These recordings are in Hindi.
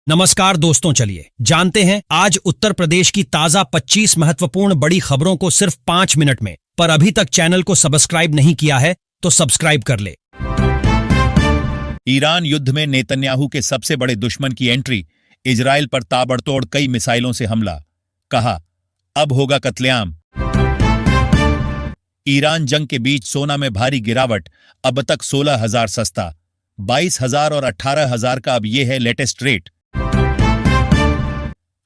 नमस्कार दोस्तों, चलिए जानते हैं आज उत्तर प्रदेश की ताजा 25 महत्वपूर्ण बड़ी खबरों को सिर्फ 5 मिनट में। पर अभी तक चैनल को सब्सक्राइब नहीं किया है तो सब्सक्राइब कर ले। ईरान युद्ध में नेतन्याहू के सबसे बड़े दुश्मन की एंट्री, इजराइल पर ताबड़तोड़ कई मिसाइलों से हमला, कहा अब होगा कत्लेआम। ईरान जंग के बीच सोना में भारी गिरावट, अब तक 16,000 सस्ता, 22,000 और 18,000 का अब यह है लेटेस्ट रेट।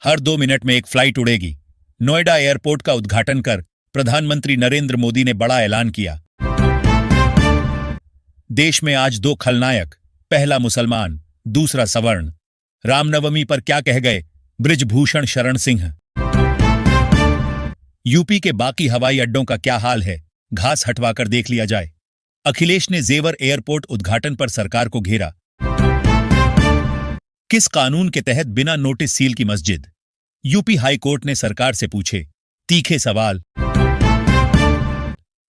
हर 2 मिनट में एक फ्लाइट उड़ेगी। नोएडा एयरपोर्ट का उद्घाटन कर प्रधानमंत्री नरेंद्र मोदी ने बड़ा ऐलान किया। देश में आज 2 खलनायक, पहला मुसलमान, दूसरा सवर्ण। रामनवमी पर क्या कह गए बृजभूषण शरण सिंह। यूपी के बाकी हवाई अड्डों का क्या हाल है, घास हटवाकर देख लिया जाए। अखिलेश ने जेवर एयरपोर्ट उद्घाटन पर सरकार को घेरा। किस कानून के तहत बिना नोटिस सील की मस्जिद, यूपी हाई कोर्ट ने सरकार से पूछे तीखे सवाल।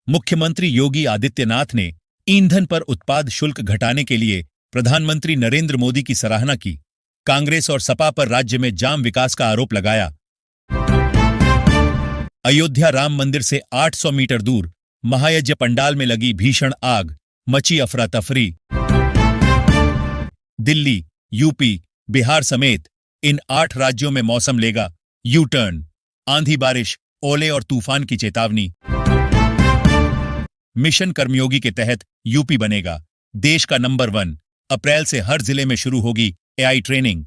मुख्यमंत्री योगी आदित्यनाथ ने ईंधन पर उत्पाद शुल्क घटाने के लिए प्रधानमंत्री नरेंद्र मोदी की सराहना की। कांग्रेस और सपा पर राज्य में जाम विकास का आरोप लगाया। अयोध्या राम मंदिर से 800 मीटर दूर महायज्ञ पंडाल में लगी भीषण आग, मची अफरा तफरी। दिल्ली, यूपी, बिहार समेत इन 8 राज्यों में मौसम लेगा यू टर्न, आंधी बारिश, ओले और तूफान की चेतावनी। मिशन कर्मयोगी के तहत यूपी बनेगा देश का नंबर 1। अप्रैल से हर जिले में शुरू होगी एआई ट्रेनिंग।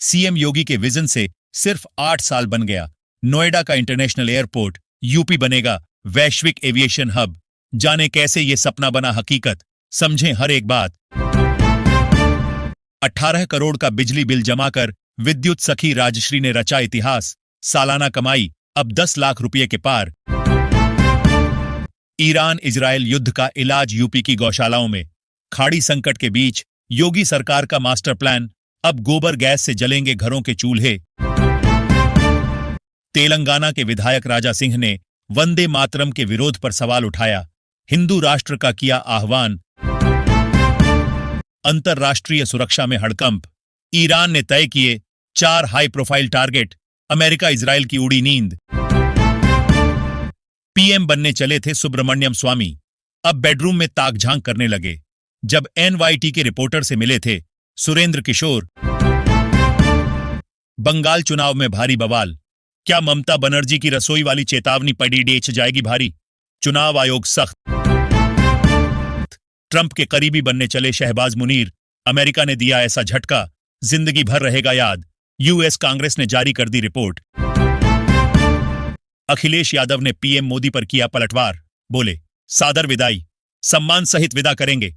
सीएम योगी के विजन से सिर्फ 8 साल बन गया नोएडा का इंटरनेशनल एयरपोर्ट। यूपी बनेगा वैश्विक एविएशन हब। जाने कैसे ये सपना बना हकीकत, समझें हर एक बात। 18 करोड़ का बिजली बिल जमा कर विद्युत सखी राजश्री ने रचा इतिहास। सालाना कमाई अब 10 लाख रुपए के पार। ईरान इजराइल युद्ध का इलाज यूपी की गौशालाओं में। खाड़ी संकट के बीच योगी सरकार का मास्टर प्लान, अब गोबर गैस से जलेंगे घरों के चूल्हे। तेलंगाना के विधायक राजा सिंह ने वंदे मातरम के विरोध पर सवाल उठाया। हिंदू राष्ट्र का किया आह्वान। अंतरराष्ट्रीय सुरक्षा में हड़कंप। ईरान ने तय किए 4 high profile target. America Israel की उड़ी नींद। पीएम बनने चले थे सुब्रमण्यम स्वामी, अब बेडरूम में ताक-झांक करने लगे। जब एनवाईटी के रिपोर्टर से मिले थे सुरेंद्र किशोर। बंगाल चुनाव में भारी बवाल, क्या ममता बनर्जी की रसोई वाली चेतावनी पड़ी डेच जाएगी भारी। चुनाव आयोग सख्त। ट्रंप के करीबी बनने चले शहबाज मुनीर, अमेरिका ने दिया ऐसा झटका जिंदगी भर रहेगा याद। यूएस कांग्रेस ने जारी कर दी रिपोर्ट। अखिलेश यादव ने पीएम मोदी पर किया पलटवार, बोले सादर विदाई, सम्मान सहित विदा करेंगे।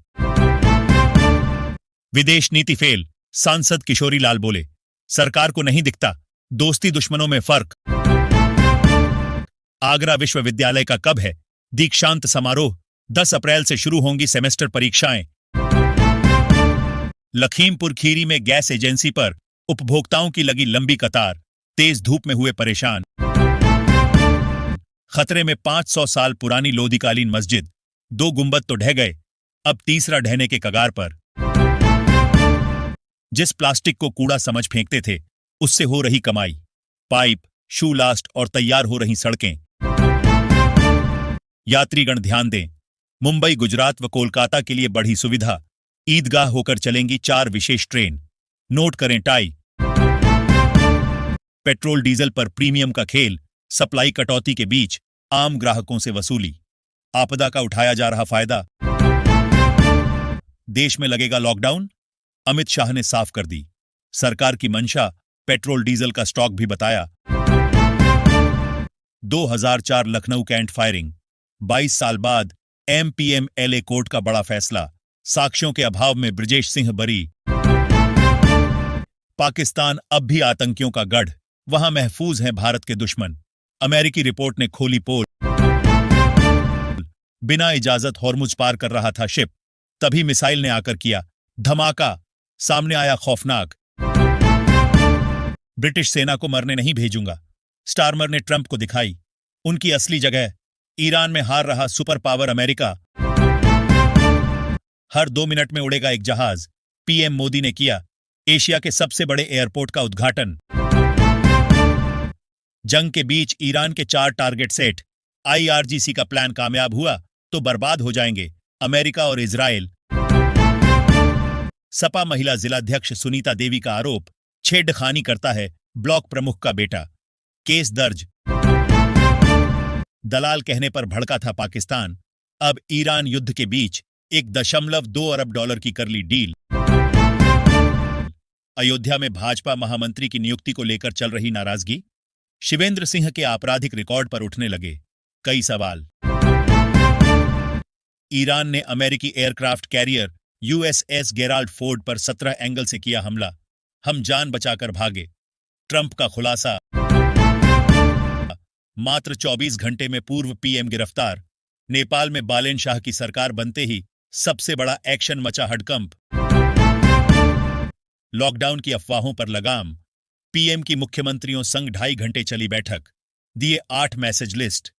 विदेश नीति फेल, सांसद किशोरी लाल बोले सरकार को नहीं दिखता दोस्ती दुश्मनों में फर्क। आगरा विश्वविद्यालय का कब है दीक्षांत समारोह, 10 अप्रैल से शुरू होंगी सेमेस्टर परीक्षाएं। लखीमपुर खीरी में गैस एजेंसी पर उपभोक्ताओं की लगी लंबी कतार, तेज धूप में हुए परेशान। खतरे में 500 साल पुरानी लोधीकालीन मस्जिद, 2 गुंबद तो ढह गए, अब तीसरा ढहने के कगार पर। जिस प्लास्टिक को कूड़ा समझ फेंकते थे उससे हो रही कमाई, पाइप, शू लास्ट और तैयार हो रही सड़कें। यात्रीगण ध्यान दें, मुंबई, गुजरात व कोलकाता के लिए बढ़ी सुविधा। ईदगाह होकर चलेंगी 4 विशेष ट्रेन। नोट करें टाई। पेट्रोल डीजल पर प्रीमियम का खेल, सप्लाई कटौती के बीच आम ग्राहकों से वसूली। आपदा का उठाया जा रहा फायदा। देश में लगेगा लॉकडाउन, अमित शाह ने साफ कर दी। सरकार की मंशा, पेट्रोल डीजल का स्टॉक भी बताया। 2004 लखनऊ कैंट फायरिंग, 22 साल बाद एमपीएमएलए कोर्ट का बड़ा फैसला। साक्ष्यों के अभाव में ब्रजेश सिंह बरी। पाकिस्तान अब भी आतंकियों का गढ़, वहां महफूज हैं भारत के दुश्मन। अमेरिकी रिपोर्ट ने खोली पोल। बिना इजाजत हॉर्मुज पार कर रहा था शिप, तभी मिसाइल ने आकर किया धमाका। सामने आया खौफनाक। ब्रिटिश सेना को मरने नहीं भेजूंगा, स्टारमर ने ट्रंप को दिखाई उनकी असली जगह। ईरान में हार रहा सुपर पावर अमेरिका। हर 2 मिनट में उड़ेगा एक जहाज, पीएम मोदी ने किया एशिया के सबसे बड़े एयरपोर्ट का उद्घाटन। जंग के बीच ईरान के 4 टारगेट सेट। आईआरजीसी का प्लान कामयाब हुआ तो बर्बाद हो जाएंगे अमेरिका और इजराइल। सपा महिला जिलाध्यक्ष सुनीता देवी का आरोप, छेड़खानी करता है ब्लॉक प्रमुख का बेटा। केस दर्ज। दलाल कहने पर भड़का था पाकिस्तान, अब ईरान युद्ध के बीच 1.2 अरब डॉलर की कर ली डील। अयोध्या में भाजपा महामंत्री की नियुक्ति को लेकर चल रही नाराजगी। शिवेंद्र सिंह के आपराधिक रिकॉर्ड पर उठने लगे कई सवाल। ईरान ने अमेरिकी aircraft carrier USS Gerald Ford पर 17 एंगल से किया हमला, हम जान बचाकर भागे। ट्रंप का खुलासा। मात्र 24 घंटे में पूर्व पीएम गिरफ्तार। नेपाल में बालेन शाह की सरकार बनते ही सबसे बड़ा एक्शन मचा हड़कंप। लॉकडाउन की अफवाहों पर लगाम। पीएम की मुख्यमंत्रियों संग 2.5 घंटे चली बैठक, दिए 8 मैसेज लिस्ट।